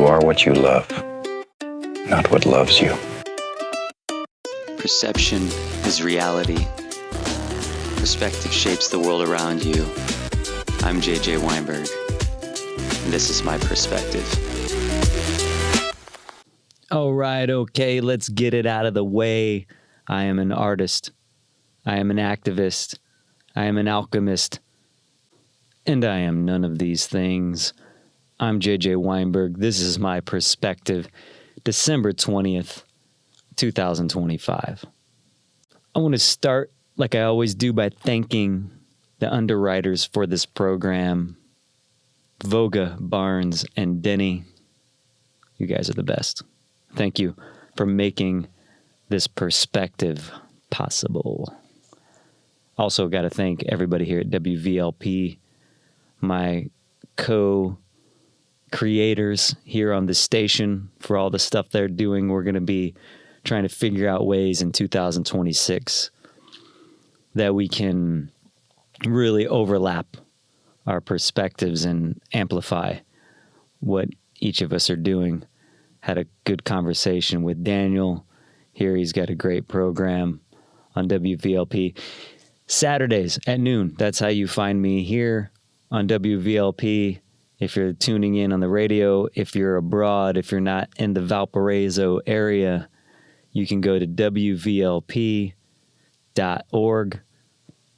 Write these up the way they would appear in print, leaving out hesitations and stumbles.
are what you love, not what loves you. Perception is reality. Perspective shapes the world around you. I'm JJ Weinberg, and this is my perspective. All right, okay, let's get it out of the way. I am an artist. I am an activist. I am an alchemist. And I am none of these things. I'm JJ Weinberg. This is my perspective. December 20th, 2025. I want to start, like I always do, by thanking the underwriters for this program. Voga, Barnes, and Denny. You guys are the best. Thank you for making this perspective possible. Also got to thank everybody here at WVLP, my co-creators here on the station for all the stuff they're doing. We're going to be trying to figure out ways in 2026 that we can really overlap our perspectives and amplify what each of us are doing. Had a good conversation with Daniel here. He's got a great program on WVLP. Saturdays at noon, that's how you find me here on WVLP. If you're tuning in on the radio, if you're abroad, if you're not in the Valparaiso area, you can go to WVLP.org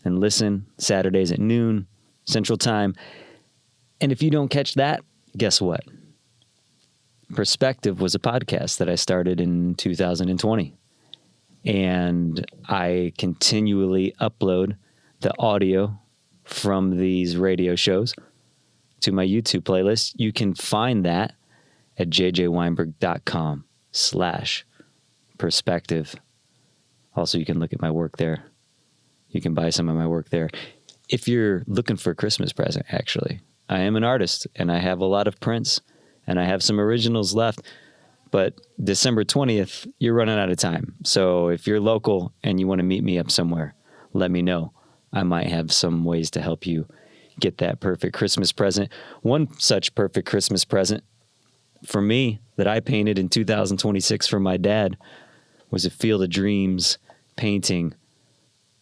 and listen Saturdays at noon Central Time. And if you don't catch that, guess what? Perspective was a podcast that I started in 2020. And I continually upload the audio from these radio shows to my YouTube playlist. You can find that at jjweinberg.com/perspective. Also, you can look at my work there. You can buy some of my work there. If you're looking for a Christmas present, actually, I am an artist and I have a lot of prints and I have some originals left. But December 20th, you're running out of time. So if you're local and you want to meet me up somewhere, let me know. I might have some ways to help you get that perfect Christmas present. One such perfect Christmas present for me that I painted in 2026 for my dad was a Field of Dreams painting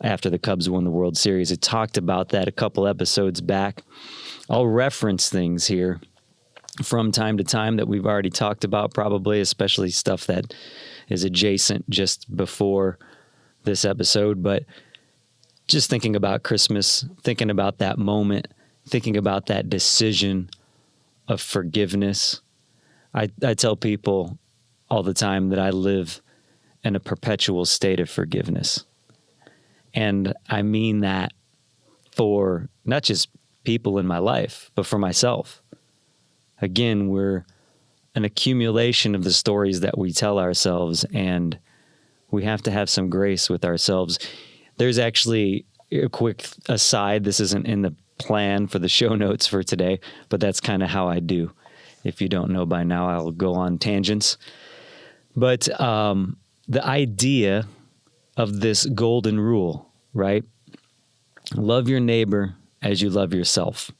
after the Cubs won the World Series. I talked about that a couple episodes back. I'll reference things here from time to time that we've already talked about, probably, especially stuff that is adjacent just before this episode. But just thinking about Christmas, thinking about that moment, thinking about that decision of forgiveness. I tell people all the time that I live in a perpetual state of forgiveness. And I mean that for not just people in my life, but for myself. Again, we're an accumulation of the stories that we tell ourselves, and we have to have some grace with ourselves. There's actually a quick aside. This isn't in the plan for the show notes for today, but that's kind of how I do. If you don't know by now, I'll go on tangents. But the idea of this golden rule, right? Love your neighbor as you love yourself.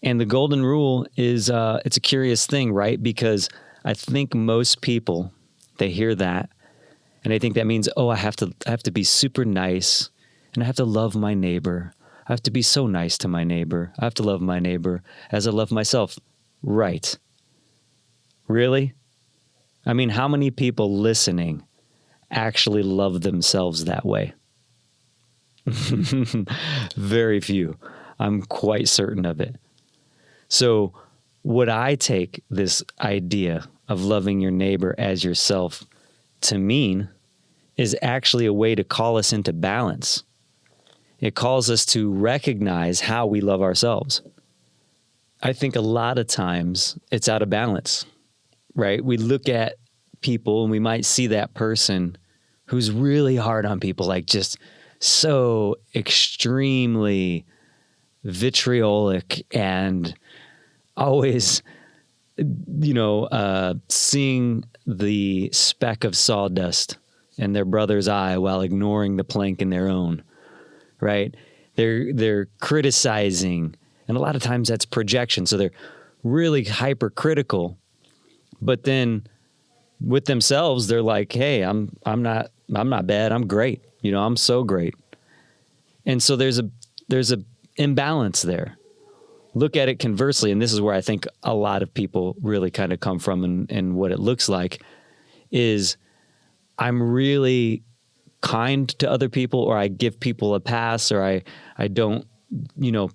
And the golden rule is, it's a curious thing, right? Because I think most people, they hear that and they think that means, oh, I have to be super nice and I have to love my neighbor. I have to be so nice to my neighbor. I have to love my neighbor as I love myself. Right. Really? I mean, how many people listening actually love themselves that way? Very few. I'm quite certain of it. So what I take this idea of loving your neighbor as yourself to mean is actually a way to call us into balance. It calls us to recognize how we love ourselves. I think a lot of times it's out of balance, right? We look at people and we might see that person who's really hard on people, like just so extremely vitriolic and always, seeing the speck of sawdust in their brother's eye while ignoring the plank in their own, right? They're criticizing, and a lot of times that's projection. So they're really hypercritical But then with themselves, they're like, hey, I'm not bad. I'm great. I'm so great. And so there's a imbalance there. Look at it conversely. And this is where I think a lot of people really kind of come from, and what it looks like is I'm really kind to other people, or I give people a pass, or I don't,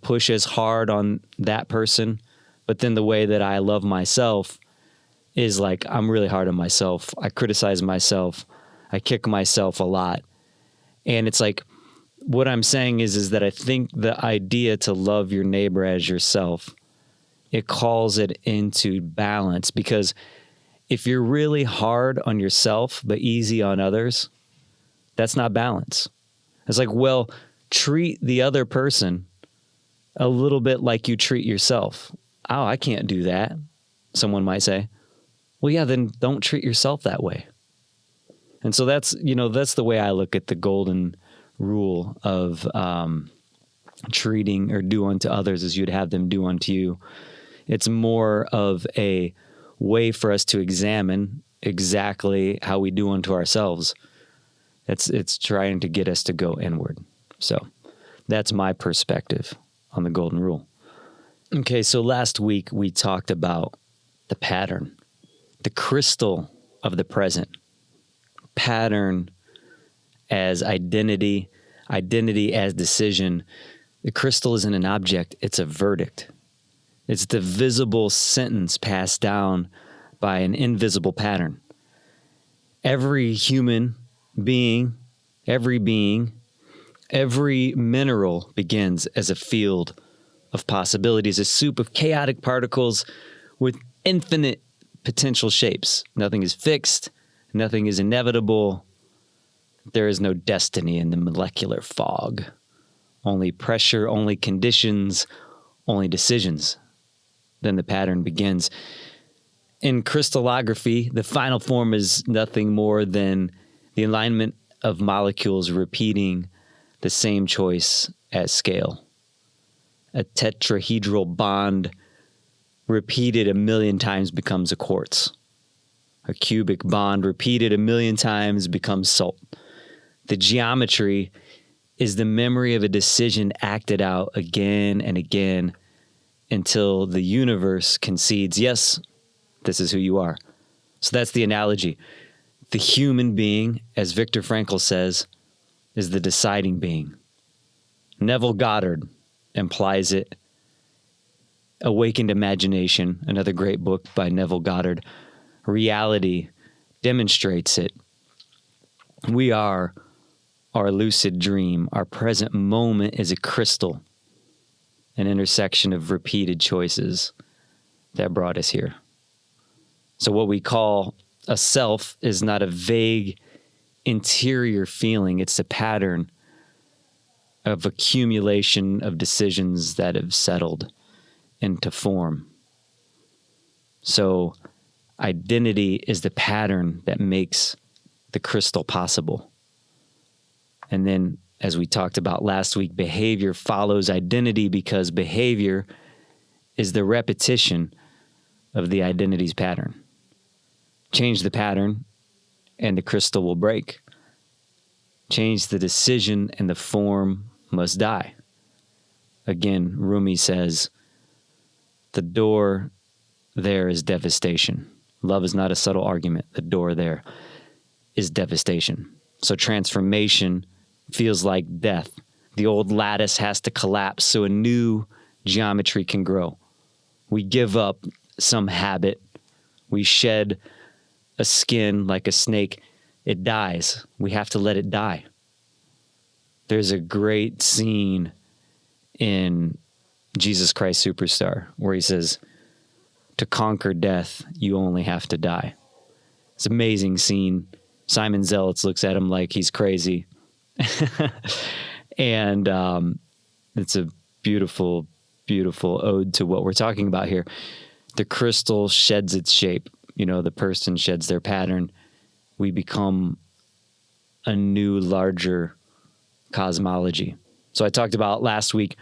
push as hard on that person. But then the way that I love myself is like, I'm really hard on myself. I criticize myself. I kick myself a lot. And it's like, what I'm saying is that I think the idea to love your neighbor as yourself, it calls it into balance, because if you're really hard on yourself but easy on others, that's not balance. It's like, well, treat the other person a little bit like you treat yourself. Oh, I can't do that, someone might say. Well, yeah, then don't treat yourself that way. And so that's the way I look at the golden rule of treating or do unto others as you'd have them do unto you. It's more of a way for us to examine exactly how we do unto ourselves. It's trying to get us to go inward. So that's my perspective on the golden rule. Okay, so last week we talked about the pattern, the crystal of the present. Pattern as identity as decision. The crystal isn't an object, it's a verdict. It's the visible sentence passed down by an invisible pattern. Every human being, every mineral begins as a field of possibilities, a soup of chaotic particles with infinite potential shapes. Nothing is fixed, nothing is inevitable. There is no destiny in the molecular fog. Only pressure, only conditions, only decisions. Then the pattern begins. In crystallography, the final form is nothing more than the alignment of molecules repeating the same choice at scale. A tetrahedral bond repeated 1,000,000 times becomes a quartz. A cubic bond repeated 1,000,000 times becomes salt. The geometry is the memory of a decision acted out again and again until the universe concedes, yes, this is who you are. So that's the analogy. The human being, as Viktor Frankl says, is the deciding being. Neville Goddard implies it. Awakened Imagination, another great book by Neville Goddard. Reality demonstrates it. We are our lucid dream. Our present moment is a crystal, an intersection of repeated choices that brought us here. So what we call a self is not a vague interior feeling. It's a pattern of accumulation of decisions that have settled into form. So identity is the pattern that makes the crystal possible. And then, as we talked about last week, behavior follows identity because behavior is the repetition of the identity's pattern. Change the pattern and the crystal will break. Change the decision and the form must die. Again, Rumi says, the door there is devastation. Love is not a subtle argument. The door there is devastation. So transformation feels like death. The old lattice has to collapse so a new geometry can grow. We give up some habit. We shed a skin like a snake. It dies. We have to let it die. There's a great scene in Jesus Christ Superstar where he says, to conquer death, you only have to die. It's an amazing scene. Simon Zealots looks at him like he's crazy. And it's a beautiful, beautiful ode to what we're talking about here. The crystal sheds its shape. The person sheds their pattern. We become a new, larger cosmology. So I talked about last week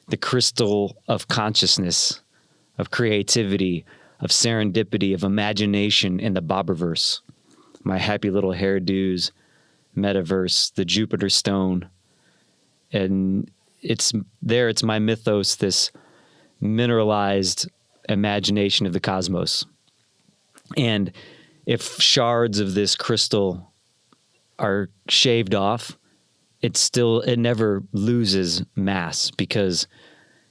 the crystal of consciousness, of creativity, of serendipity, of imagination in the Bobberverse, my happy little hairdos, metaverse, the Jupiter stone. And it's my mythos, this mineralized imagination of the cosmos. And if shards of this crystal are shaved off, it never loses mass, because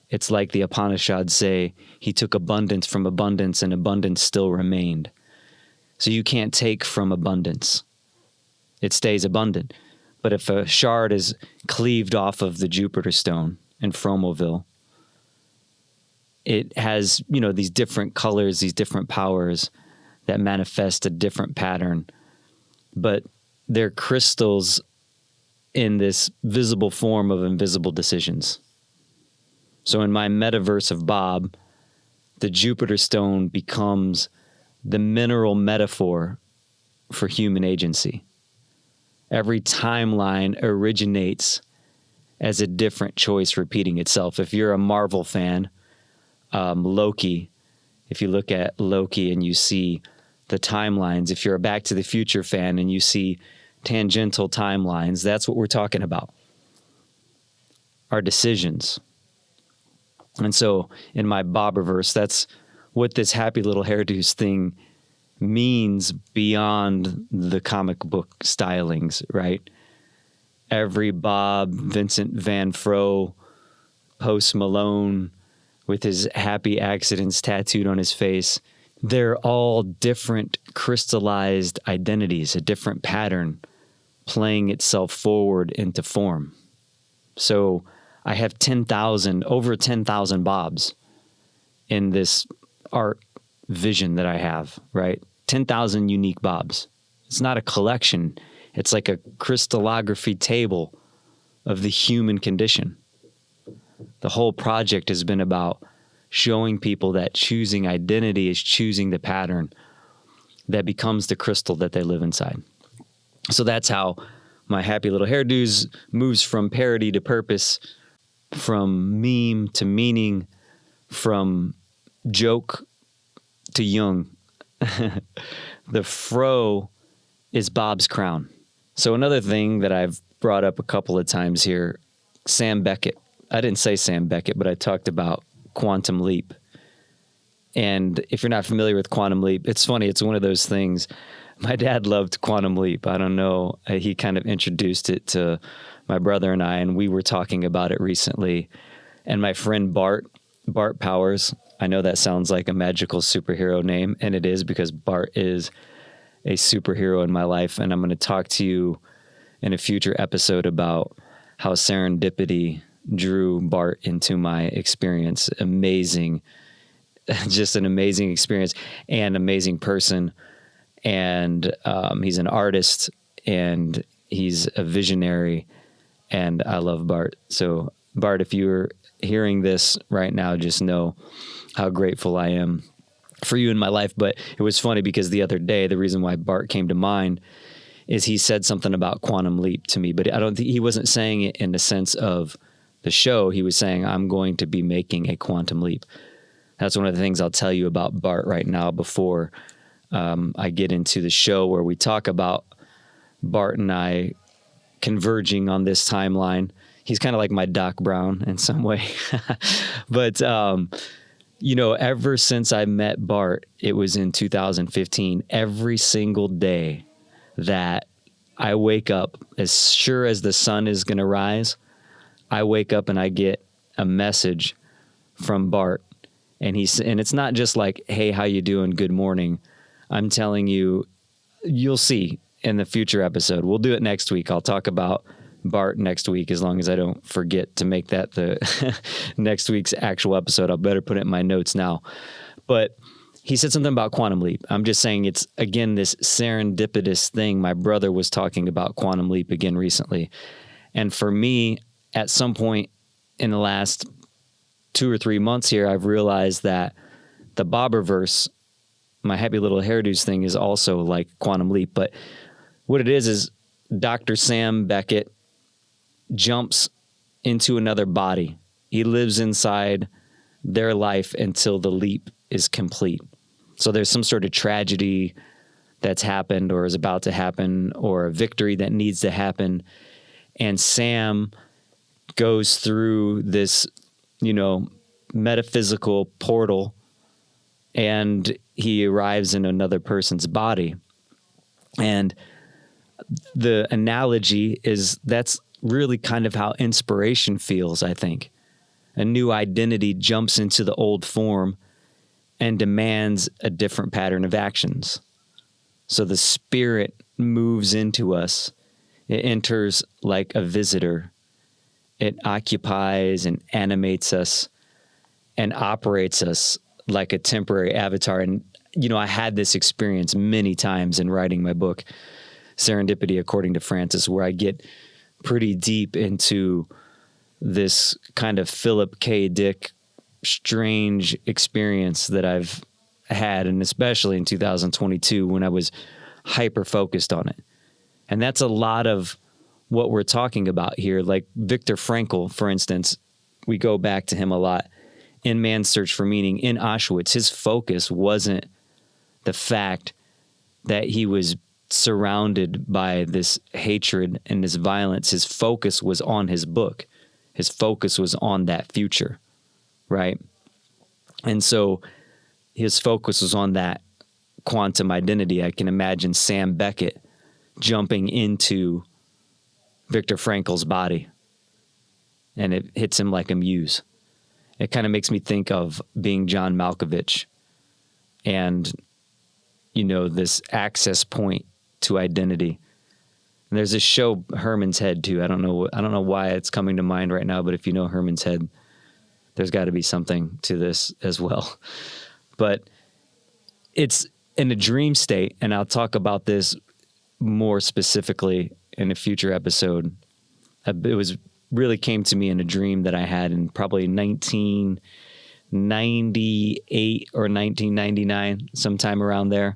it's like the Upanishads say, he took abundance from abundance and abundance still remained. So you can't take from abundance. It stays abundant. But if a shard is cleaved off of the Jupiter stone in Fromoville, it has, these different colors, these different powers that manifest a different pattern. But they're crystals in this visible form of invisible decisions. So in my metaverse of Bob, the Jupiter stone becomes the mineral metaphor for human agency. Every timeline originates as a different choice repeating itself. If you're a Marvel fan, Loki, if you look at Loki and you see the timelines, if you're a Back to the Future fan and you see tangential timelines, that's what we're talking about. Our decisions. And so in my Bobberverse, that's what this happy little hairdos thing means beyond the comic book stylings, right? Every Bob, Vincent Van Fro, Post Malone with his happy accidents tattooed on his face, they're all different crystallized identities, a different pattern playing itself forward into form. So I have over 10,000 Bobs in this art vision that I have, right? 10,000 unique Bobs. It's not a collection. It's like a crystallography table of the human condition. The whole project has been about showing people that choosing identity is choosing the pattern that becomes the crystal that they live inside. So that's how my happy little hairdos moves from parody to purpose, from meme to meaning, from joke to Jung. The fro is Bob's crown. So another thing that I've brought up a couple of times here, Sam Beckett. I didn't say Sam Beckett, but I talked about quantum leap. And if you're not familiar with quantum leap, it's funny. It's one of those things. My dad loved quantum leap. I don't know. He kind of introduced it to my brother and I, and we were talking about it recently. And my friend Bart Powers, I know that sounds like a magical superhero name, and it is, because Bart is a superhero in my life. And I'm going to talk to you in a future episode about how serendipity drew Bart into my experience. Amazing, just an amazing experience and amazing person. And he's an artist and he's a visionary, and I love Bart. So Bart, if you're hearing this right now, just know how grateful I am for you in my life. But it was funny because the other day, the reason why Bart came to mind is he said something about quantum leap to me, but I don't think he wasn't saying it in the sense of the show. He was saying, I'm going to be making a quantum leap. That's one of the things I'll tell you about Bart right now before I get into the show, where we talk about Bart and I converging on this timeline. He's kind of like my Doc Brown in some way. But, ever since I met Bart, it was in 2015, every single day that I wake up, as sure as the sun is going to rise, I wake up and I get a message from Bart. And it's not just like, hey, how you doing? Good morning. I'm telling you, you'll see in the future episode. We'll do it next week. I'll talk about Bart next week, as long as I don't forget to make that the next week's actual episode. I'll better put it in my notes now. But he said something about quantum leap. I'm just saying it's, again, this serendipitous thing. My brother was talking about quantum leap again recently. And for me, at some point in the last 2 or 3 months here, I've realized that the Bobberverse, my happy little hairdos thing, is also like quantum leap. But what it is Dr. Sam Beckett jumps into another body. He lives inside their life until the leap is complete. So there's some sort of tragedy that's happened or is about to happen, or a victory that needs to happen. And Sam goes through this, metaphysical portal, and he arrives in another person's body. And the analogy is that's really kind of how inspiration feels, I think. A new identity jumps into the old form and demands a different pattern of actions. So the spirit moves into us. It enters like a visitor. It occupies and animates us and operates us like a temporary avatar. And, I had this experience many times in writing my book, Serendipity According to Francis, where I get pretty deep into this kind of Philip K. Dick strange experience that I've had, and especially in 2022 when I was hyper focused on it. And that's a lot of what we're talking about here. Like Viktor Frankl, for instance, we go back to him a lot in Man's Search for Meaning. In Auschwitz, his focus wasn't the fact that he was surrounded by this hatred and this violence. His focus was on his book. His focus was on that future, right? And so his focus was on that quantum identity. I can imagine Sam Beckett jumping into Viktor Frankl's body, and it hits him like a muse. It kind of makes me think of being John Malkovich and, this access point to identity. And there's this show, Herman's Head, too. I don't know why it's coming to mind right now, but if you know Herman's Head, there's got to be something to this as well. But it's in a dream state, and I'll talk about this more specifically in a future episode. It was really came to me in a dream that I had in probably 1998 or 1999, sometime around there.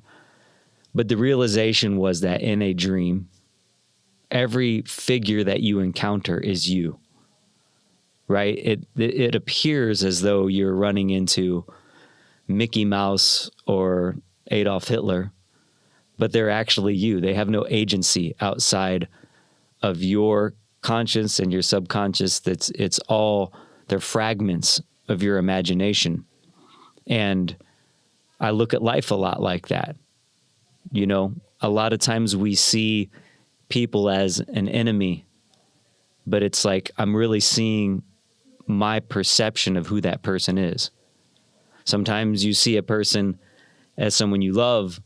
But the realization was that in a dream, every figure that you encounter is you, right? It appears as though you're running into Mickey Mouse or Adolf Hitler, but they're actually you. They have no agency outside of your conscious and your subconscious. It's all, they're fragments of your imagination. And I look at life a lot like that. A lot of times we see people as an enemy, but it's like I'm really seeing my perception of who that person is. Sometimes you see a person as someone you love,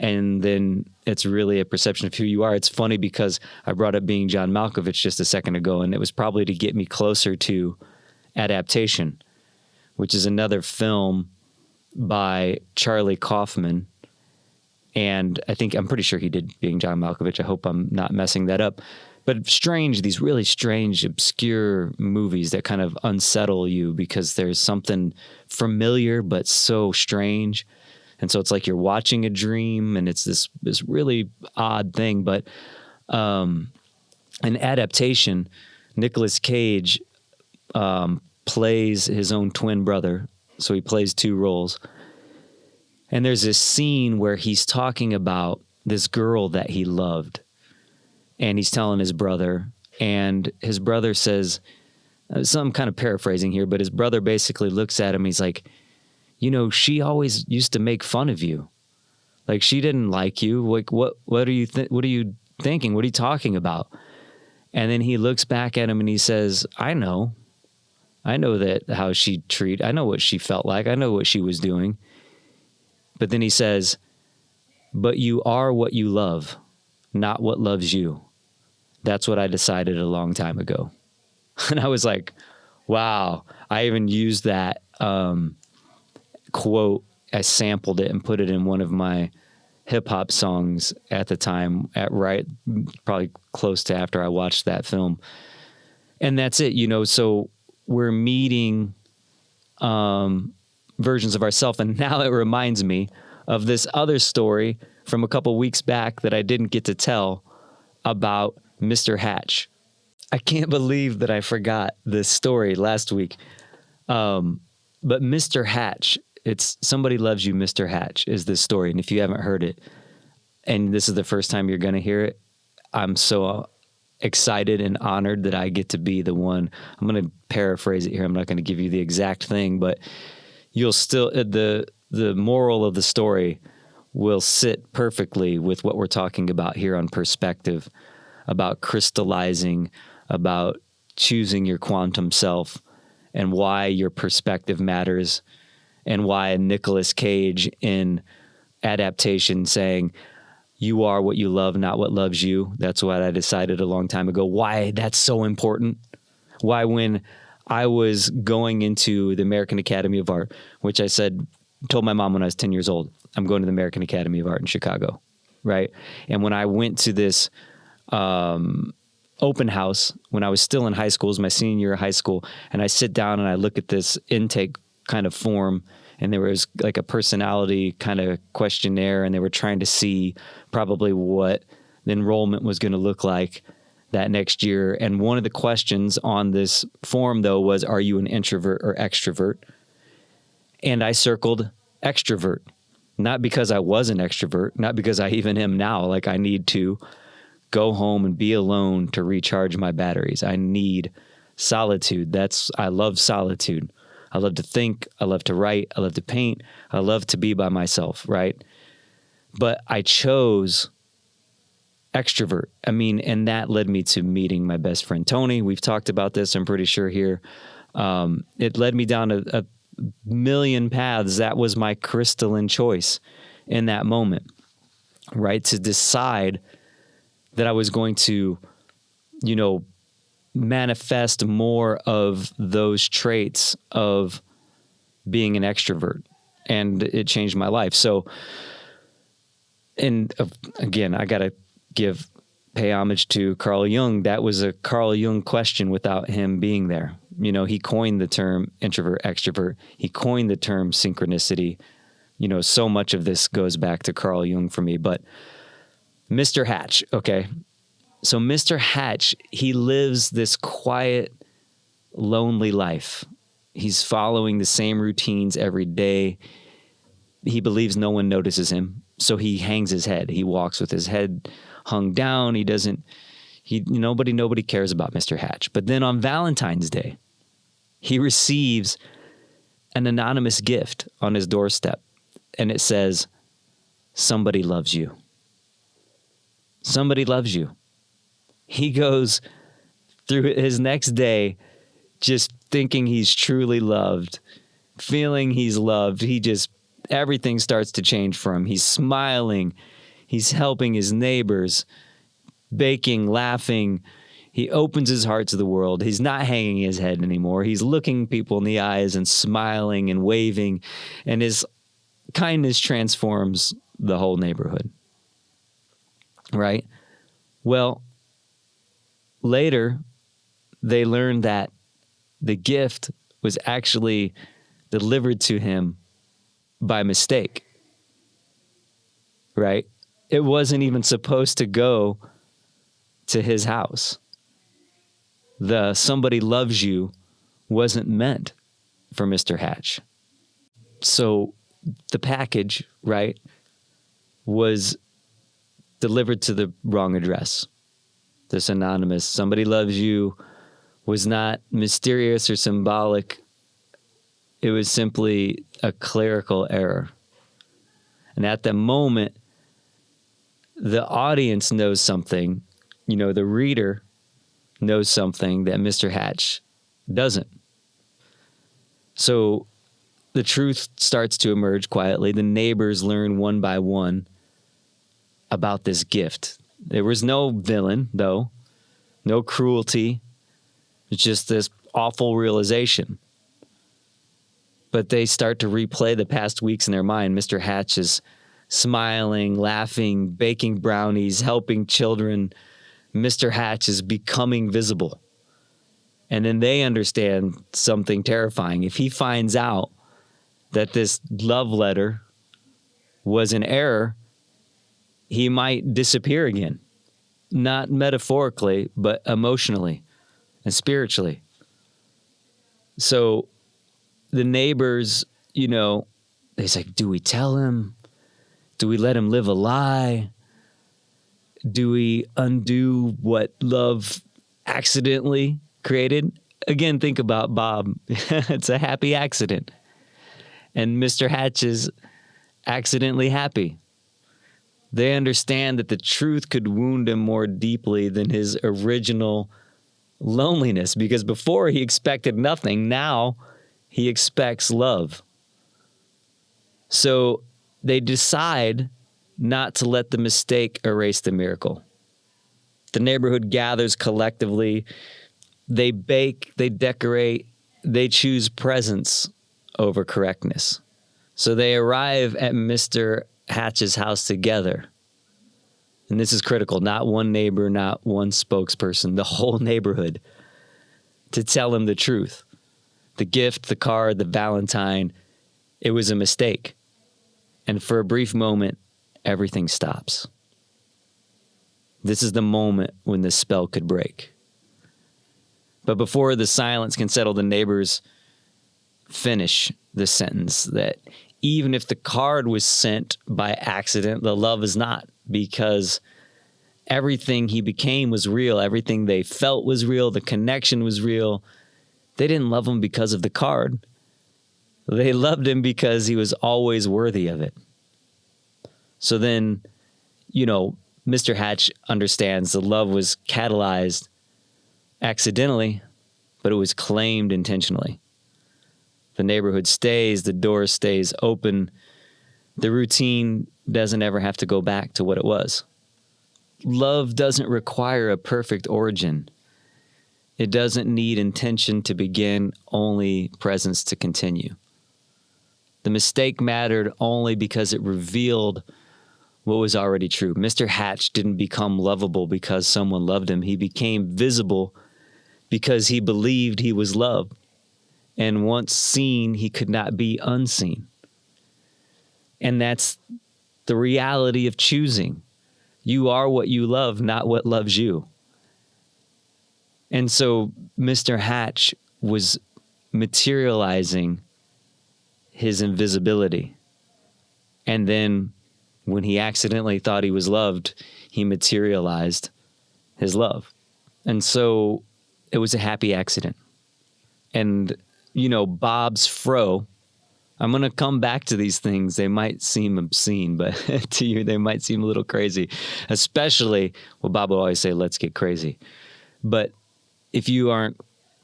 and then it's really a perception of who you are. It's funny because I brought up being John Malkovich just a second ago, and it was probably to get me closer to Adaptation, which is another film by Charlie Kaufman. And I'm pretty sure he did Being John Malkovich. I hope I'm not messing that up. But these really strange, obscure movies that kind of unsettle you because there's something familiar but so strange. And so it's like you're watching a dream, and it's this really odd thing. But in Adaptation, Nicolas Cage plays his own twin brother. So he plays two roles. And there's this scene where he's talking about this girl that he loved. And he's telling his brother. And his brother says, so I'm kind of paraphrasing here, but his brother basically looks at him. He's like, she always used to make fun of you. Like, she didn't like you. Like, what are you what are you thinking? What are you talking about? And then he looks back at him and he says, I know that how she I know what she felt like. I know what she was doing. But then he says, but you are what you love, not what loves you. That's what I decided a long time ago. And I was like, wow. I even used that quote. I sampled it and put it in one of my hip hop songs at the time, probably close to after I watched that film. And that's it, so we're meeting versions of ourselves. And now it reminds me of this other story from a couple weeks back that I didn't get to tell about Mr. Hatch. I can't believe that I forgot this story last week. But Mr. Hatch It's Somebody Loves You, Mr. Hatch is this story. And if you haven't heard it, and this is the first time you're going to hear it, I'm so excited and honored that I get to be the one. I'm going to paraphrase it here. I'm not going to give you the exact thing, but you'll still, the moral of the story will sit perfectly with what we're talking about here on perspective, about crystallizing, about choosing your quantum self, and why your perspective matters, and why Nicolas Cage in Adaptation saying, "You are what you love, not what loves you." That's what I decided a long time ago. Why that's so important. Why when I was going into the American Academy of Art, which I told my mom when I was 10 years old, I'm going to the American Academy of Art in Chicago, right? And when I went to this open house, when I was still in high school, it was my senior year of high school, and I sit down and I look at this intake kind of form, and there was like a personality kind of questionnaire, and they were trying to see probably what the enrollment was going to look like that next year. And one of the questions on this form, though, was, are you an introvert or extrovert? And I circled extrovert, not because I was an extrovert, not because I even am now. Like, I need to go home and be alone to recharge my batteries. I need solitude. I love solitude. I love to think. I love to write. I love to paint. I love to be by myself, right? But I chose extrovert. I mean, and that led me to meeting my best friend, Tony. We've talked about this, I'm pretty sure here. It led me down a million paths. That was my crystalline choice in that moment, right? To decide that I was going to, manifest more of those traits of being an extrovert. And it changed my life. So, and again, I got to pay homage to Carl Jung. That was a Carl Jung question without him being there. He coined the term introvert, extrovert. He coined the term synchronicity. So much of this goes back to Carl Jung for me. But Mr. Hatch, okay. So Mr. Hatch, he lives this quiet, lonely life. He's following the same routines every day. He believes no one notices him, so he hangs his head. He walks with his head hung down. Nobody cares about Mr. Hatch. But then on Valentine's Day, he receives an anonymous gift on his doorstep, and it says, "Somebody loves you." Somebody loves you. He goes through his next day just thinking he's truly loved, feeling he's loved. Everything starts to change for him. He's smiling. He's helping his neighbors, baking, laughing. He opens his heart to the world. He's not hanging his head anymore. He's looking people in the eyes and smiling and waving, and his kindness transforms the whole neighborhood. Right? Well, later, they learned that the gift was actually delivered to him by mistake. Right? It wasn't even supposed to go to his house. The "somebody loves you" wasn't meant for Mr. Hatch. So the package, right, was delivered to the wrong address. This anonymous "somebody loves you" was not mysterious or symbolic. It was simply a clerical error. And at the moment, the audience knows something, the reader knows something that Mr. Hatch doesn't. So the truth starts to emerge quietly. The neighbors learn one by one about this gift. There was no villain, though, no cruelty. It's just this awful realization. But they start to replay the past weeks in their mind. Mr. Hatch is smiling, laughing, baking brownies, helping children. Mr. Hatch is becoming visible. And then they understand something terrifying. If he finds out that this love letter was an error, he might disappear again. Not metaphorically, but emotionally and spiritually. So the neighbors, he's like, do we tell him? Do we let him live a lie? Do we undo what love accidentally created? Again, think about Bob. It's a happy accident. And Mr. Hatch is accidentally happy. They understand that the truth could wound him more deeply than his original loneliness, because before he expected nothing, now he expects love. So they decide not to let the mistake erase the miracle. The neighborhood gathers collectively. They bake, they decorate, they choose presence over correctness. So they arrive at Mr. Hatch's house together. And this is critical. Not one neighbor, not one spokesperson, the whole neighborhood, to tell him the truth. The gift, the card, the Valentine, it was a mistake. And for a brief moment, everything stops. This is the moment when the spell could break. But before the silence can settle, the neighbors finish the sentence that even if the card was sent by accident, the love is not, because everything he became was real. Everything they felt was real. The connection was real. They didn't love him because of the card. They loved him because he was always worthy of it. So then, Mr. Hatch understands the love was catalyzed accidentally, but it was claimed intentionally. The neighborhood stays, the door stays open. The routine doesn't ever have to go back to what it was. Love doesn't require a perfect origin. It doesn't need intention to begin, only presence to continue. The mistake mattered only because it revealed what was already true. Mr. Hatch didn't become lovable because someone loved him. He became visible because he believed he was loved. And once seen, he could not be unseen. And that's the reality of choosing. You are what you love, not what loves you. And so Mr. Hatch was materializing his invisibility. And then when he accidentally thought he was loved, he materialized his love. And so it was a happy accident. And, Bob's fro, I'm going to come back to these things. They might seem obscene, but to you, they might seem a little crazy, especially, Bob would always say, let's get crazy. But if you aren't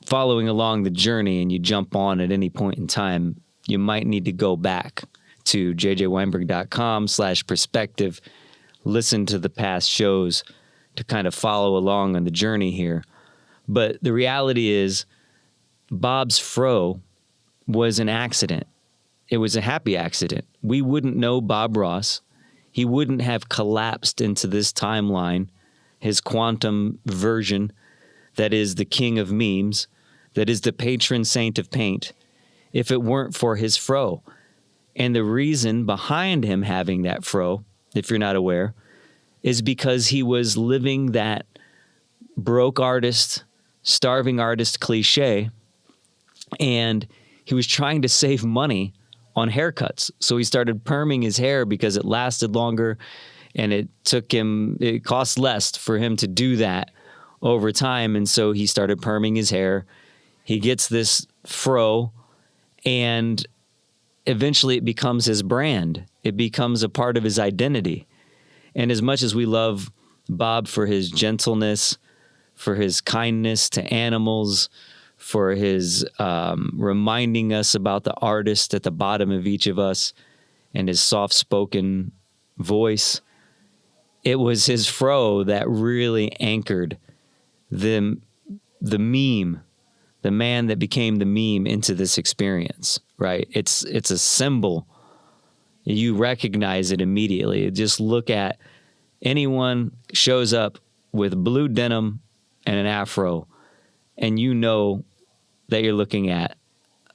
following along the journey and you jump on at any point in time, you might need to go back to jjweinberg.com/perspective, listen to the past shows to kind of follow along on the journey here. But the reality is, Bob's fro was an accident. It was a happy accident. We wouldn't know Bob Ross. He wouldn't have collapsed into this timeline, his quantum version that is the king of memes, that is the patron saint of paint, if it weren't for his fro. And the reason behind him having that fro, if you're not aware, is because he was living that broke artist, starving artist cliche, and he was trying to save money on haircuts. So he started perming his hair because it lasted longer, and it cost less for him to do that over time. And so he started perming his hair. He gets this fro, and eventually it becomes his brand. It becomes a part of his identity. And as much as we love Bob for his gentleness, for his kindness to animals, for his reminding us about the artist at the bottom of each of us and his soft-spoken voice, it was his fro that really anchored the meme, the man that became the meme, into this experience, right? It's a symbol. You recognize it immediately. Just look at anyone shows up with blue denim and an afro, and you know that you're looking at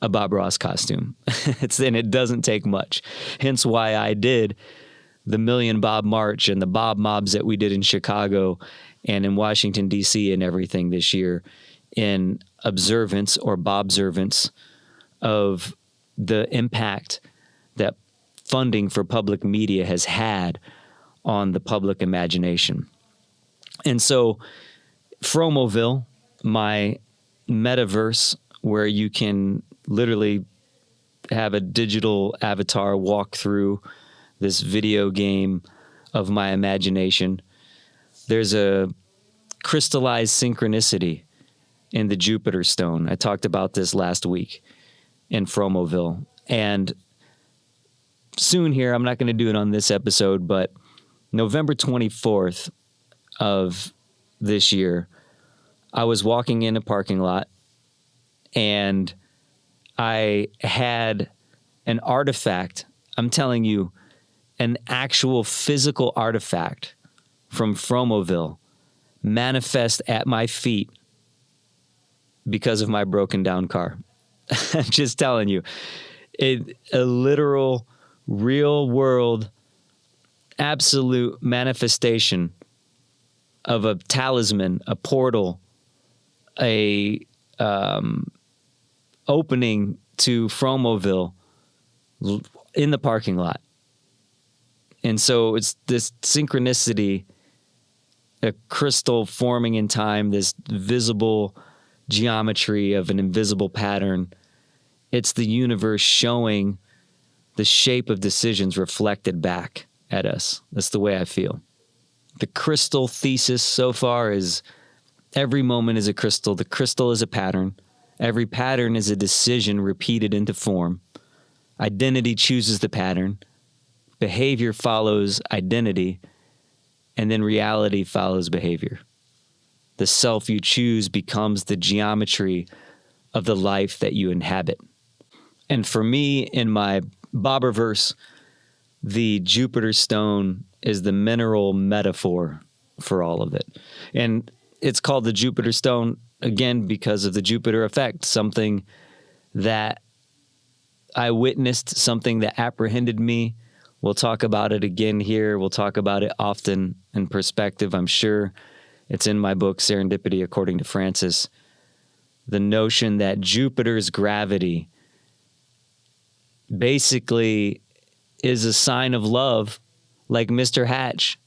a Bob Ross costume. And it doesn't take much. Hence why I did the Million Bob March and the Bob Mobs that we did in Chicago and in Washington, D.C. and everything this year in observance or Bobservance of the impact that funding for public media has had on the public imagination. And so Fromoville, my metaverse where you can literally have a digital avatar walk through this video game of my imagination. There's a crystallized synchronicity in the Jupiter stone. I talked about this last week in Fromoville. And soon here, I'm not going to do it on this episode, but November 24th of this year, I was walking in a parking lot and I had an artifact. I'm telling you, an actual physical artifact from Fromoville manifest at my feet because of my broken down car. I'm just telling you, a literal, real world, absolute manifestation of a talisman, a portal, a opening to Fromoville in the parking lot. And so it's this synchronicity, a crystal forming in time, this visible geometry of an invisible pattern. It's the universe showing the shape of decisions reflected back at us. That's the way I feel. The crystal thesis so far is every moment is a crystal. The crystal is a pattern. Every pattern is a decision repeated into form. Identity chooses the pattern. Behavior follows identity. And then reality follows behavior. The self you choose becomes the geometry of the life that you inhabit. And for me, in my Bobberverse, the Jupiter stone is the mineral metaphor for all of it. And it's called the Jupiter stone, again, because of the Jupiter effect, something that I witnessed, something that apprehended me. We'll talk about it again here. We'll talk about it often in perspective, I'm sure. It's in my book, Serendipity, according to Francis. The notion that Jupiter's gravity basically is a sign of love, like Mr. Hatch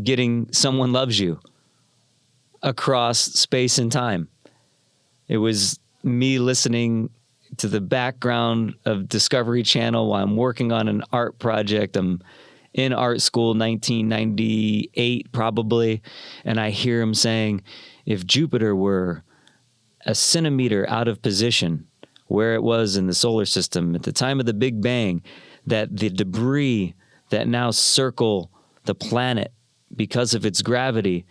getting Someone Loves You across space and time. It was me listening to the background of Discovery Channel while I'm working on an art project. I'm in art school, 1998 probably, and I hear him saying, if Jupiter were a centimeter out of position where it was in the solar system at the time of the Big Bang, that the debris that now circle the planet because of its gravity,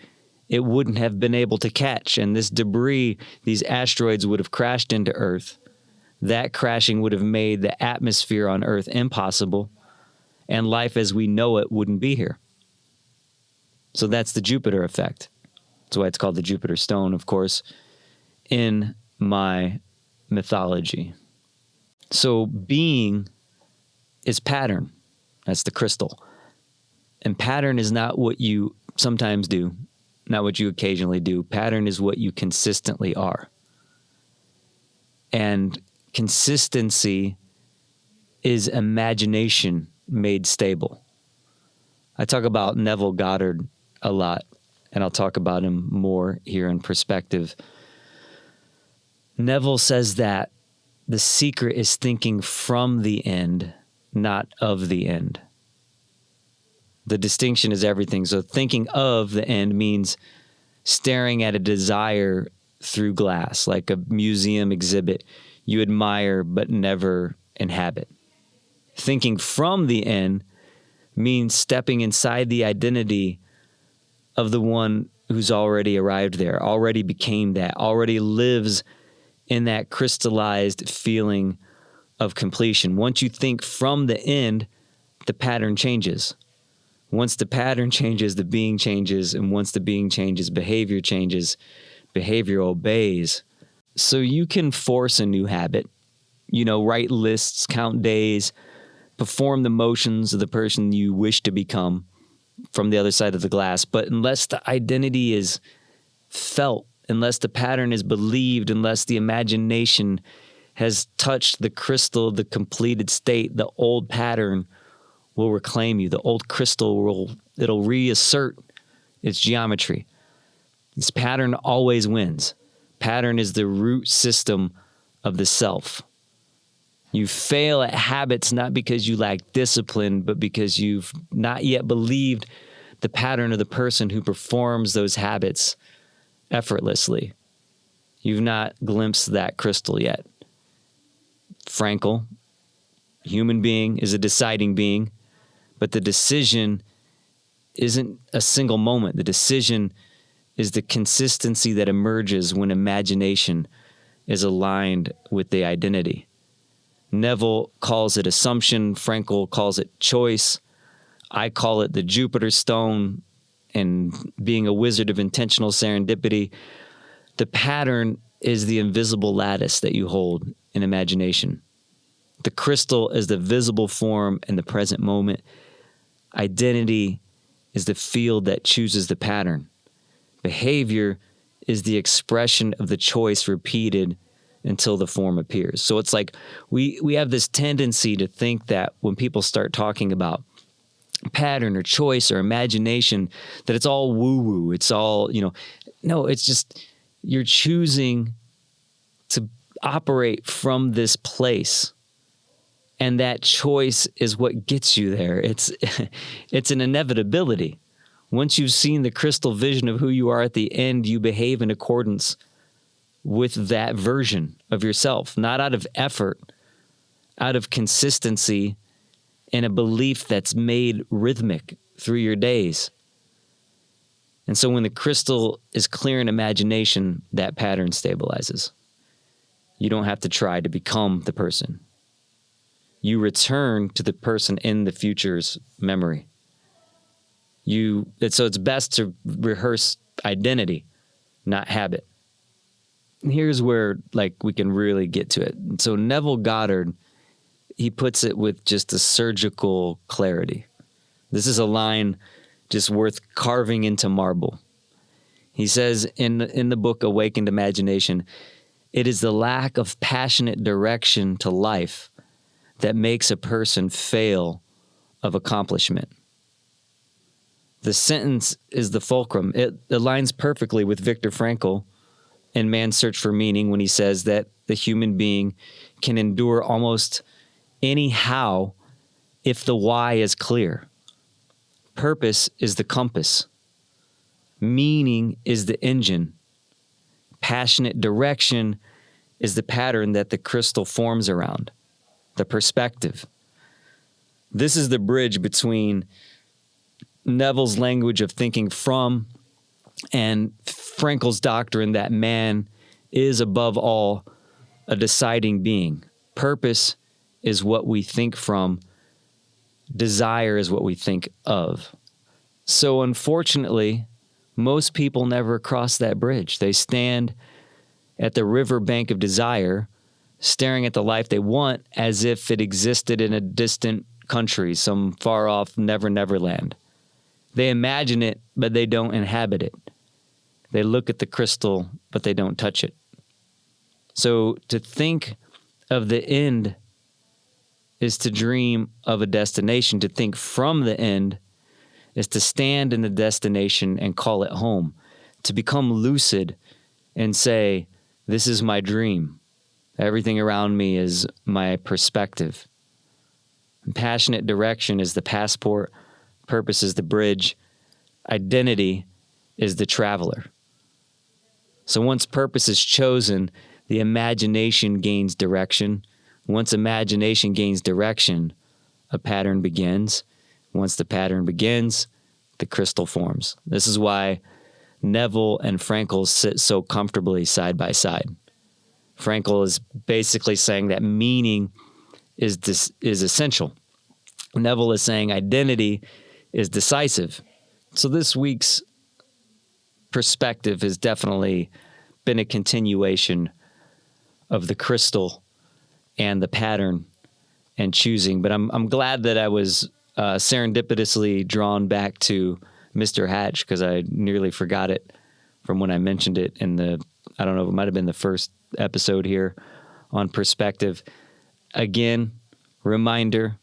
it wouldn't have been able to catch. And this debris, these asteroids would have crashed into Earth. That crashing would have made the atmosphere on Earth impossible, and life as we know it wouldn't be here. So that's the Jupiter effect. That's why it's called the Jupiter stone, of course, in my mythology. So being is pattern. That's the crystal. And pattern is not what you sometimes do, not what you occasionally do. Pattern is what you consistently are. And consistency is imagination made stable. I talk about Neville Goddard a lot, and I'll talk about him more here in perspective. Neville says that the secret is thinking from the end, not of the end. The distinction is everything. So thinking of the end means staring at a desire through glass, like a museum exhibit you admire but never inhabit. Thinking from the end means stepping inside the identity of the one who's already arrived there, already became that, already lives in that crystallized feeling of completion. Once you think from the end, the pattern changes. Once the pattern changes, the being changes. And once the being changes, behavior changes. Behavior obeys. So you can force a new habit, write lists, count days, perform the motions of the person you wish to become from the other side of the glass. But unless the identity is felt, unless the pattern is believed, unless the imagination has touched the crystal, the completed state, the old pattern will reclaim you. The old crystal it'll reassert its geometry. This pattern always wins. Pattern is the root system of the self. You fail at habits not because you lack discipline, but because you've not yet believed the pattern of the person who performs those habits effortlessly. You've not glimpsed that crystal yet. Frankl, human being, is a deciding being, but the decision isn't a single moment. The decision is the consistency that emerges when imagination is aligned with the identity. Neville calls it assumption. Frankl calls it choice. I call it the Jupiter stone and being a wizard of intentional serendipity. The pattern is the invisible lattice that you hold in imagination. The crystal is the visible form in the present moment. Identity is the field that chooses the pattern. Behavior is the expression of the choice repeated until the form appears. So it's like we have this tendency to think that when people start talking about pattern or choice or imagination, that it's all woo-woo. It's all, no, it's just you're choosing to operate from this place. And that choice is what gets you there. It's an inevitability. Once you've seen the crystal vision of who you are at the end, you behave in accordance with that version of yourself, not out of effort, out of consistency and a belief that's made rhythmic through your days. And so when the crystal is clear in imagination, that pattern stabilizes. You don't have to try to become the person. You return to the person in the future's memory. So it's best to rehearse identity, not habit. And here's where we can really get to it. So Neville Goddard, he puts it with just a surgical clarity. This is a line just worth carving into marble. He says in the book Awakened Imagination, it is the lack of passionate direction to life that makes a person fail of accomplishment. The sentence is the fulcrum. It aligns perfectly with Viktor Frankl in Man's Search for Meaning when he says that the human being can endure almost any how if the why is clear. Purpose is the compass. Meaning is the engine. Passionate direction is the pattern that the crystal forms around, the perspective. This is the bridge between Neville's language of thinking from and Frankl's doctrine that man is above all a deciding being. Purpose is what we think from. Desire is what we think of. So unfortunately, most people never cross that bridge. They stand at the riverbank of desire, staring at the life they want as if it existed in a distant country, some far off never land. They imagine it, but they don't inhabit it. They look at the crystal, but they don't touch it. So to think of the end is to dream of a destination. To think from the end is to stand in the destination and call it home. To become lucid and say, this is my dream. Everything around me is my perspective. And passionate direction is the passport. Purpose is the bridge. Identity is the traveler. So once purpose is chosen, the imagination gains direction. Once imagination gains direction, a pattern begins. Once the pattern begins, the crystal forms. This is why Neville and Frankl sit so comfortably side by side. Frankl is basically saying that meaning is essential. Neville is saying identity is decisive. So this week's perspective has definitely been a continuation of the crystal and the pattern and choosing. But I'm glad that I was serendipitously drawn back to Mr. Hatch, because I nearly forgot it from when I mentioned it in I don't know, it might have been the first episode here on perspective. Again, reminder,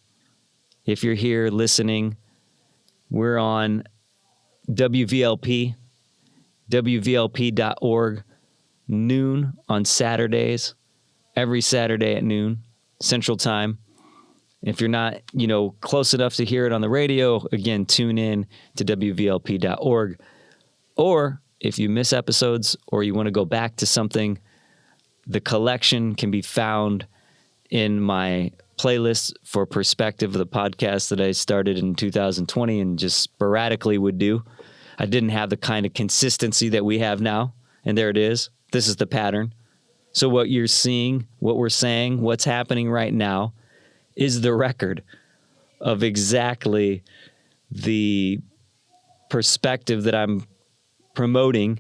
If you're here listening, we're on WVLP, WVLP.org, noon on Saturdays, every Saturday at noon, Central Time. If you're not, close enough to hear it on the radio, again, tune in to WVLP.org. Or if you miss episodes or you want to go back to something, the collection can be found in my playlist for Perspective, the podcast that I started in 2020 and just sporadically would do. I didn't have the kind of consistency that we have now. And there it is. This is the pattern. So what you're seeing, what we're saying, what's happening right now is the record of exactly the perspective that I'm promoting,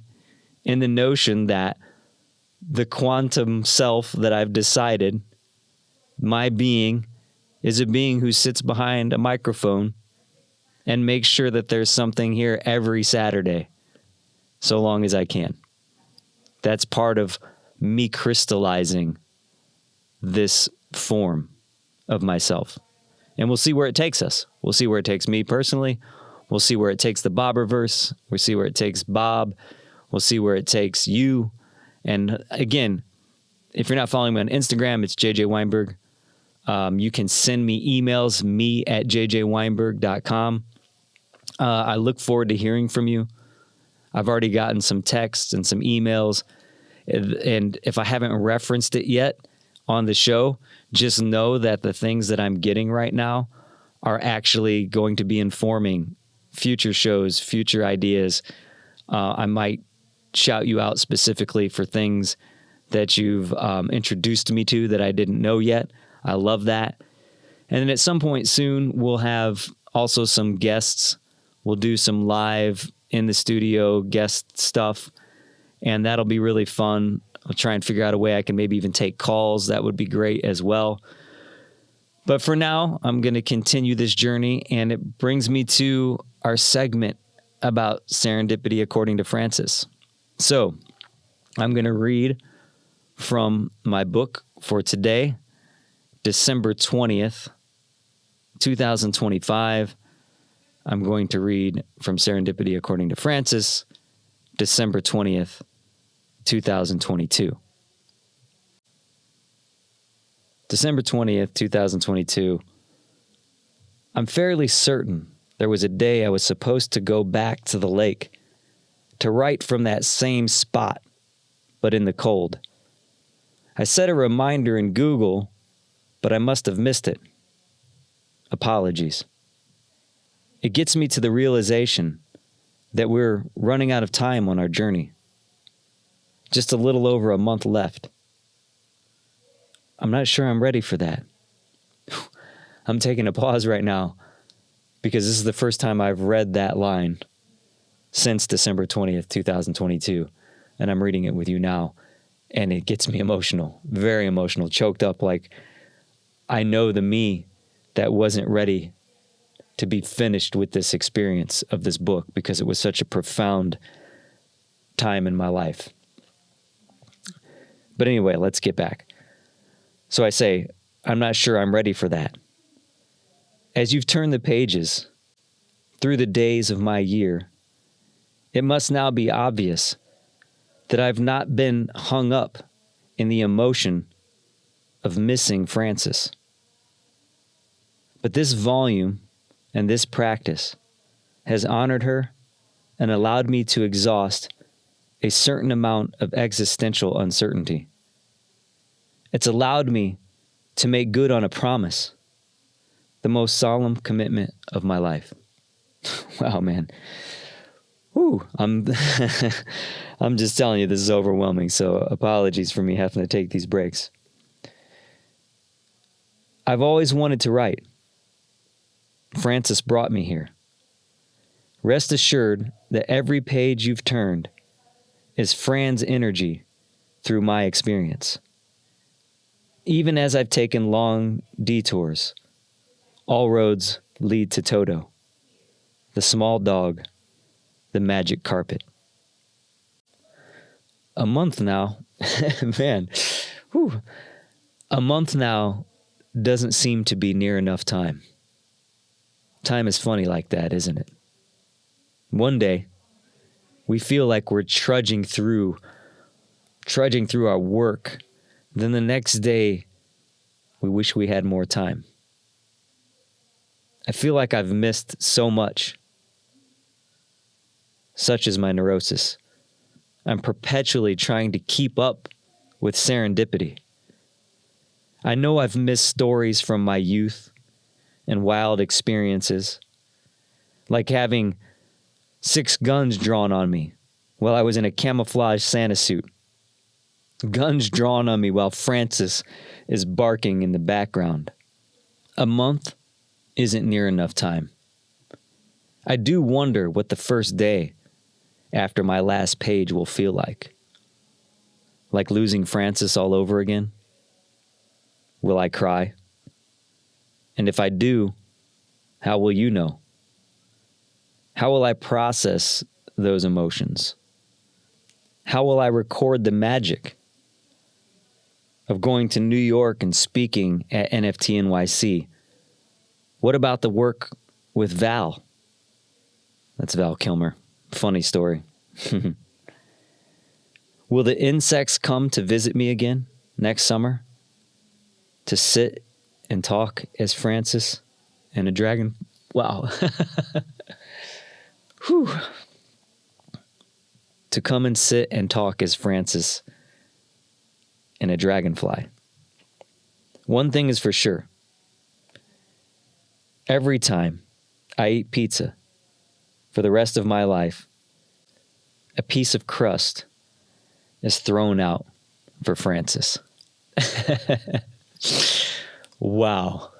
in the notion that the quantum self that I've decided, my being, is a being who sits behind a microphone and makes sure that there's something here every Saturday, so long as I can. That's part of me crystallizing this form of myself. And we'll see where it takes us. We'll see where it takes me personally. We'll see where it takes the Bobberverse. We'll see where it takes Bob. We'll see where it takes you. And again, if you're not following me on Instagram, it's JJ Weinberg. You can send me emails, me@jjweinberg.com. I look forward to hearing from you. I've already gotten some texts and some emails. And if I haven't referenced it yet on the show, just know that the things that I'm getting right now are actually going to be informing future shows, future ideas. I might shout you out specifically for things that you've introduced me to that I didn't know yet. I love that. And then at some point soon, we'll have also some guests. We'll do some live in the studio guest stuff, and that'll be really fun. I'll try and figure out a way I can maybe even take calls. That would be great as well. But for now, I'm going to continue this journey, and it brings me to our segment about serendipity according to Francis. So I'm going to read from my book for today, December 20th, 2025. I'm going to read from Serendipity According to Francis, December 20th, 2022. December 20th, 2022. I'm fairly certain there was a day I was supposed to go back to the lake to write from that same spot, but in the cold. I set a reminder in Google, but I must have missed it. Apologies. It gets me to the realization that we're running out of time on our journey. Just a little over a month left. I'm not sure I'm ready for that. I'm taking a pause right now because this is the first time I've read that line since December 20th, 2022, and I'm reading it with you now, and it gets me emotional, very emotional, choked up, like I know the me that wasn't ready to be finished with this experience of this book because it was such a profound time in my life. But anyway, let's get back. So I say, I'm not sure I'm ready for that. As you've turned the pages through the days of my year, it must now be obvious that I've not been hung up in the emotion of missing Francis. But this volume and this practice has honored her and allowed me to exhaust a certain amount of existential uncertainty. It's allowed me to make good on a promise, the most solemn commitment of my life. Wow, man. Whew, I'm just telling you, this is overwhelming, so apologies for me having to take these breaks. I've always wanted to write. Francis brought me here. Rest assured that every page you've turned is Fran's energy through my experience. Even as I've taken long detours, all roads lead to Toto, the small dog, the magic carpet. A month now, man, whew, a month now doesn't seem to be near enough time. Time is funny like that, isn't it? One day, we feel like we're trudging through our work. Then the next day, we wish we had more time. I feel like I've missed so much. Such is my neurosis. I'm perpetually trying to keep up with serendipity. I know I've missed stories from my youth and wild experiences, like having 6 guns drawn on me while I was in a camouflage Santa suit. Guns drawn on me while Francis is barking in the background. A month isn't near enough time. I do wonder what the first day after my last page will feel like. Like losing Francis all over again? Will I cry? And if I do, how will you know? How will I process those emotions? How will I record the magic of going to New York and speaking at NFT NYC? What about the work with Val? That's Val Kilmer. Funny story. Will the insects come to visit me again next summer? To sit and talk as Francis and a dragon? Wow. Whew. To come and sit and talk as Francis and a dragonfly. One thing is for sure. Every time I eat pizza for the rest of my life, a piece of crust is thrown out for Francis. Wow.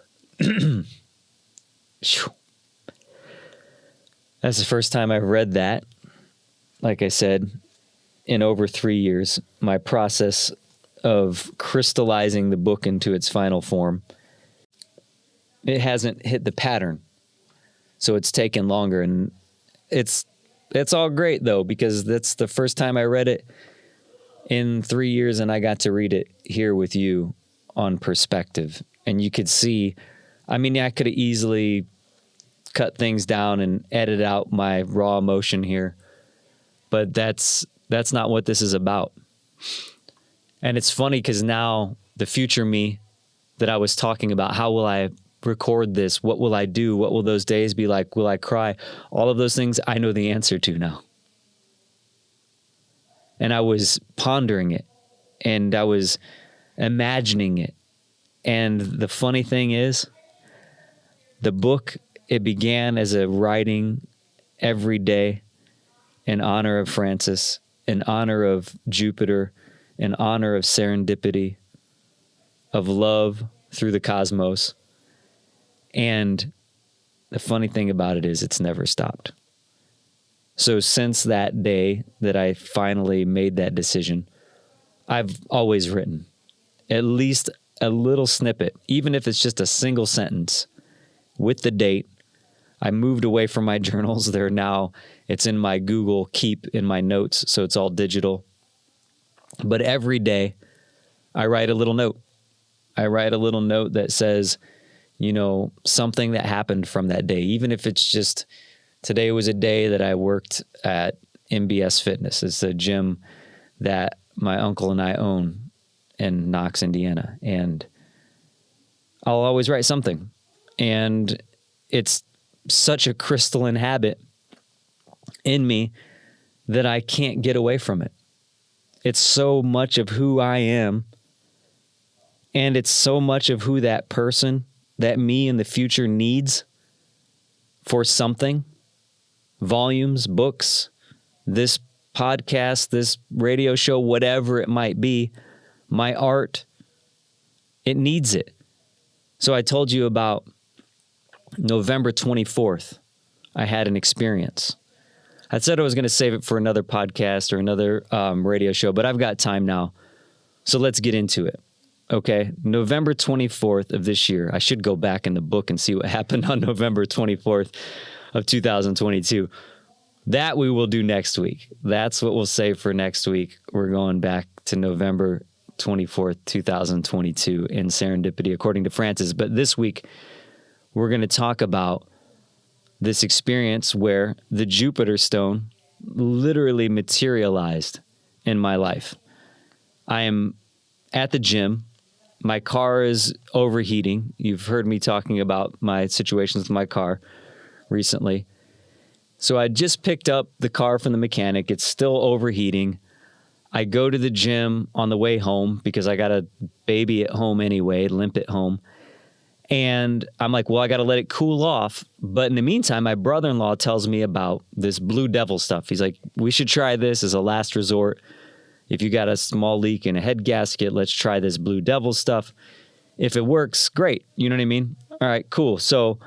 That's the first time I've read that. Like I said, in over 3 years, my process of crystallizing the book into its final form, it hasn't hit the pattern. So it's taken longer, and it's all great though, because that's the first time I read it in 3 years, and I got to read it here with you on Perspective. And you could see, I mean, I could have easily cut things down and edit out my raw emotion here, but that's not what this is about. And it's funny because now the future me that I was talking about, how will I record this? What will I do? What will those days be like? Will I cry? All of those things I know the answer to now. And I was pondering it, and I was imagining it. And the funny thing is, the book, it began as a writing every day in honor of Francis, in honor of Jupiter, in honor of serendipity, of love through the cosmos. And the funny thing about it is it's never stopped. So since that day that I finally made that decision, I've always written at least a little snippet, even if it's just a single sentence with the date. I moved away from my journals. It's in my Google Keep in my notes, so it's all digital. But every day I write a little note. I write a little note that says, something that happened from that day, even if it's just, today was a day that I worked at MBS Fitness. It's a gym that my uncle and I own in Knox, Indiana. And I'll always write something. And it's such a crystalline habit in me that I can't get away from it. It's so much of who I am. And it's so much of who that person, that me in the future needs for something. Volumes, books, this podcast, this radio show, whatever it might be, my art, it needs it. So I told you about November 24th, I had an experience. I said I was going to save it for another podcast or another radio show, but I've got time now. So let's get into it. Okay, November 24th of this year. I should go back in the book and see what happened on November 24th of 2022. That we will do next week. That's what we'll save for next week. We're going back to November 24th, 2022 in Serendipity, according to Francis. But this week, we're going to talk about this experience where the Jupiter stone literally materialized in my life. I am at the gym. My car is overheating. You've heard me talking about my situations with my car recently. So I just picked up the car from the mechanic. It's still overheating. I go to the gym on the way home because I got a baby at home anyway, limp at home. And I'm like, well, I got to let it cool off. But in the meantime, my brother-in-law tells me about this Blue Devil stuff. He's like, we should try this as a last resort. If you got a small leak in a head gasket, let's try this Blue Devil stuff. If it works, great. You know what I mean? All right, cool. So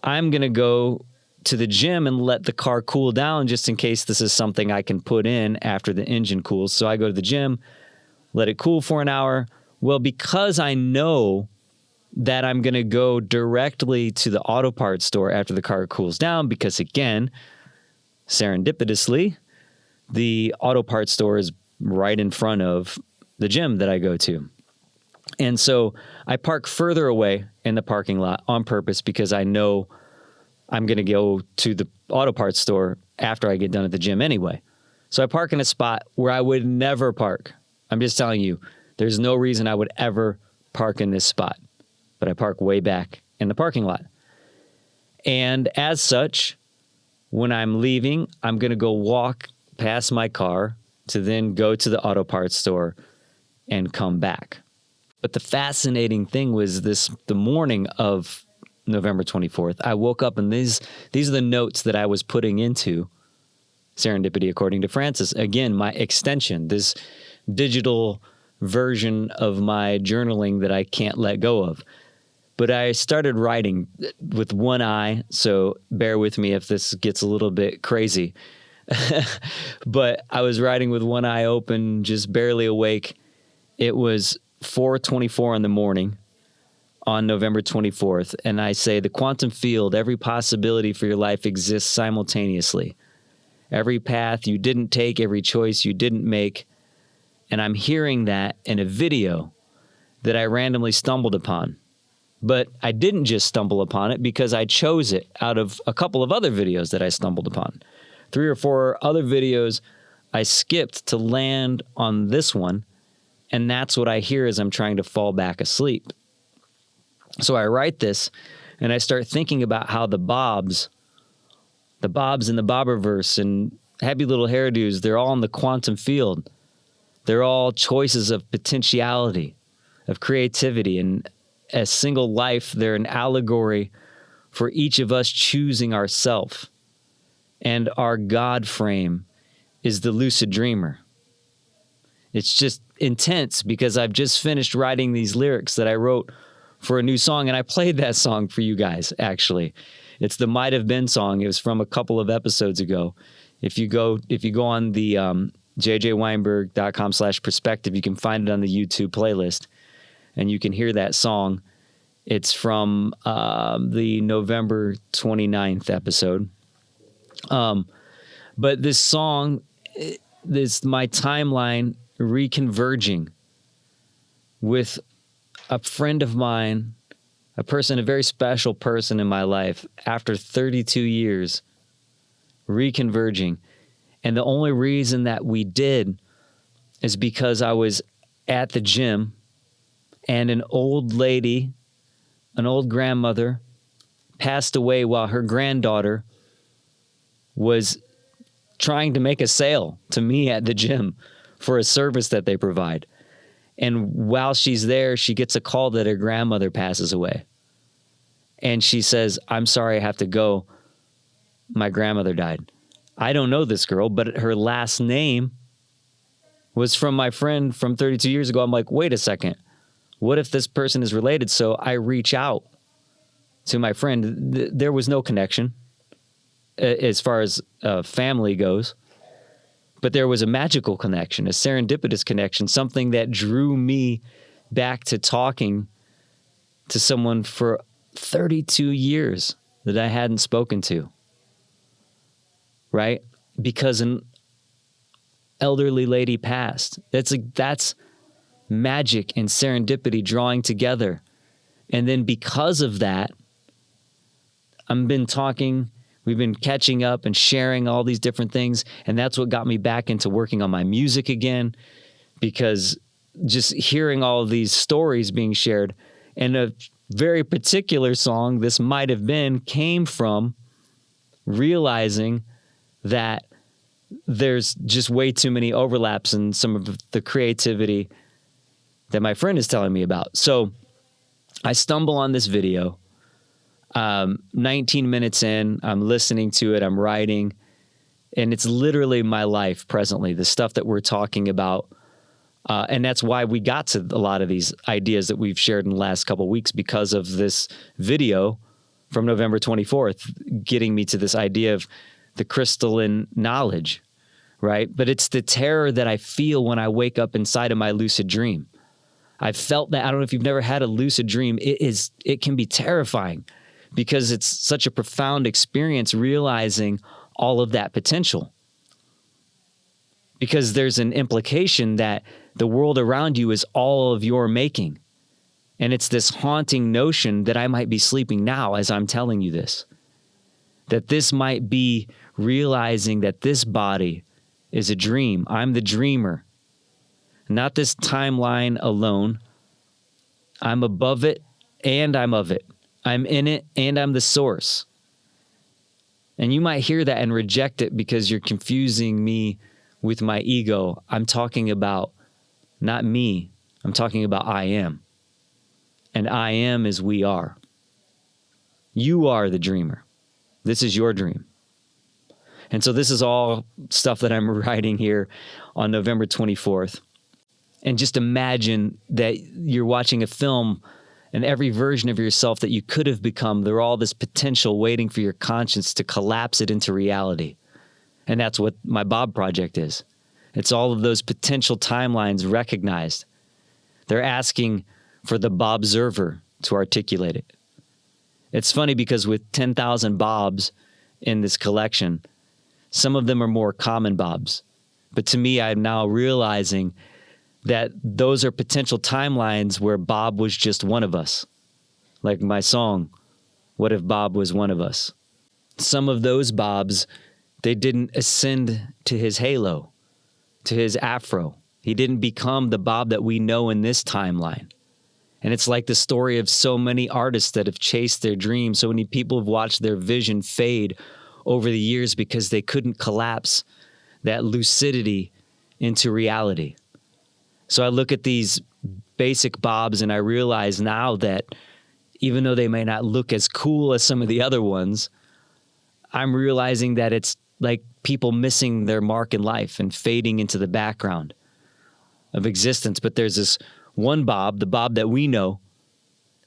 I'm going to go to the gym and let the car cool down just in case this is something I can put in after the engine cools. So I go to the gym, let it cool for an hour. Well, because I know that I'm going to go directly to the auto parts store after the car cools down, because again, serendipitously, the auto parts store is right in front of the gym that I go to. And so I park further away in the parking lot on purpose because I know I'm going to go to the auto parts store after I get done at the gym anyway. So I park in a spot where I would never park. I'm just telling you, there's no reason I would ever park in this spot. But I park way back in the parking lot. And as such, when I'm leaving, I'm going to go walk past my car to then go to the auto parts store and come back. But the fascinating thing was the morning of November 24th, I woke up and these are the notes that I was putting into Serendipity According to Francis. Again, my extension, this digital version of my journaling that I can't let go of. But I started writing with one eye, so bear with me if this gets a little bit crazy. But I was writing with one eye open, just barely awake. It was 4:24 in the morning on November 24th, and I say, the quantum field, every possibility for your life exists simultaneously. Every path you didn't take, every choice you didn't make. And I'm hearing that in a video that I randomly stumbled upon. But I didn't just stumble upon it because I chose it out of a couple of other videos that I stumbled upon. 3 or 4 other videos I skipped to land on this one, and that's what I hear as I'm trying to fall back asleep. So I write this, and I start thinking about how the Bobs in the Bobberverse and Happy Little Hairdos, they're all in the quantum field. They're all choices of potentiality, of creativity, and a single life, they're an allegory for each of us choosing ourself. And our God frame is the lucid dreamer. It's just intense because I've just finished writing these lyrics that I wrote for a new song, and I played that song for you guys, actually. It's the Might Have Been song. It was from a couple of episodes ago. If you go on the jjweinberg.com/perspective, you can find it on the YouTube playlist, and you can hear that song. It's from the November 29th episode. But this song, my timeline reconverging with a friend of mine, a very special person in my life, after 32 years, reconverging. And the only reason that we did is because I was at the gym and an old lady, an old grandmother, passed away while her granddaughter was trying to make a sale to me at the gym for a service that they provide. And while she's there, she gets a call that her grandmother passes away. And she says, I'm sorry, I have to go. My grandmother died. I don't know this girl, but her last name was from my friend from 32 years ago. I'm like, wait a second. What if this person is related? So I reach out to my friend. There was no connection as far as family goes. But there was a magical connection, a serendipitous connection, something that drew me back to talking to someone for 32 years that I hadn't spoken to, right? Because an elderly lady passed. That's magic and serendipity drawing together. And then because of that, we've been catching up and sharing all these different things. And that's what got me back into working on my music again, because just hearing all of these stories being shared, and a very particular song this might have been, came from realizing that there's just way too many overlaps in some of the creativity that my friend is telling me about. So I stumble on this video. 19 minutes in, I'm listening to it, I'm writing, and it's literally my life presently, the stuff that we're talking about. And that's why we got to a lot of these ideas that we've shared in the last couple of weeks, because of this video from November 24th, getting me to this idea of the crystalline knowledge, right? But it's the terror that I feel when I wake up inside of my lucid dream. I've felt that. I don't know if you've never had a lucid dream. It can be terrifying, because it's such a profound experience realizing all of that potential. Because there's an implication that the world around you is all of your making. And it's this haunting notion that I might be sleeping now as I'm telling you this. That this might be realizing that this body is a dream. I'm the dreamer. Not this timeline alone. I'm above it and I'm of it. I'm in it and I'm the source. And you might hear that and reject it because you're confusing me with my ego. I'm talking about not me. I'm talking about I am. And I am is we are. You are the dreamer. This is your dream. And so this is all stuff that I'm writing here on November 24th. And just imagine that you're watching a film, and every version of yourself that you could have become, they're all this potential waiting for your conscience to collapse it into reality. And that's what my Bob project is. It's all of those potential timelines recognized. They're asking for the Bobserver to articulate it. It's funny because with 10,000 Bobs in this collection, some of them are more common Bobs. But to me, I'm now realizing that those are potential timelines where Bob was just one of us. Like my song, What If Bob Was One of Us? Some of those Bobs, they didn't ascend to his halo, to his afro. He didn't become the Bob that we know in this timeline. And it's like the story of so many artists that have chased their dreams. So many people have watched their vision fade over the years because they couldn't collapse that lucidity into reality. So I look at these basic Bobs and I realize now that even though they may not look as cool as some of the other ones, I'm realizing that it's like people missing their mark in life and fading into the background of existence. But there's this one Bob, the Bob that we know,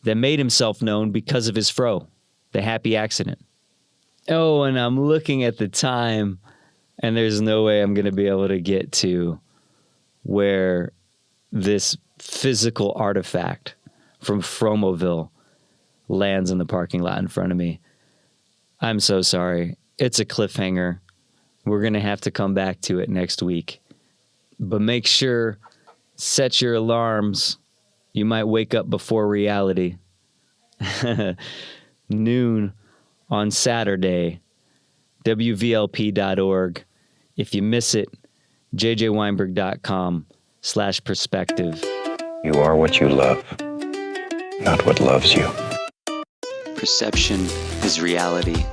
that made himself known because of his fro, the happy accident. Oh, and I'm looking at the time, and there's no way I'm going to be able to get to where this physical artifact from Fromoville lands in the parking lot in front of me. I'm so sorry. It's a cliffhanger. We're going to have to come back to it next week. But make sure, set your alarms. You might wake up before reality. Noon on Saturday, WVLP.org. If you miss it, jjweinberg.com/perspective. You are what you love, not what loves you. Perception is reality.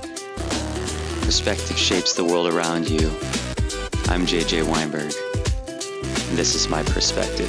Perspective shapes the world around you. I'm JJ Weinberg, and this is my perspective.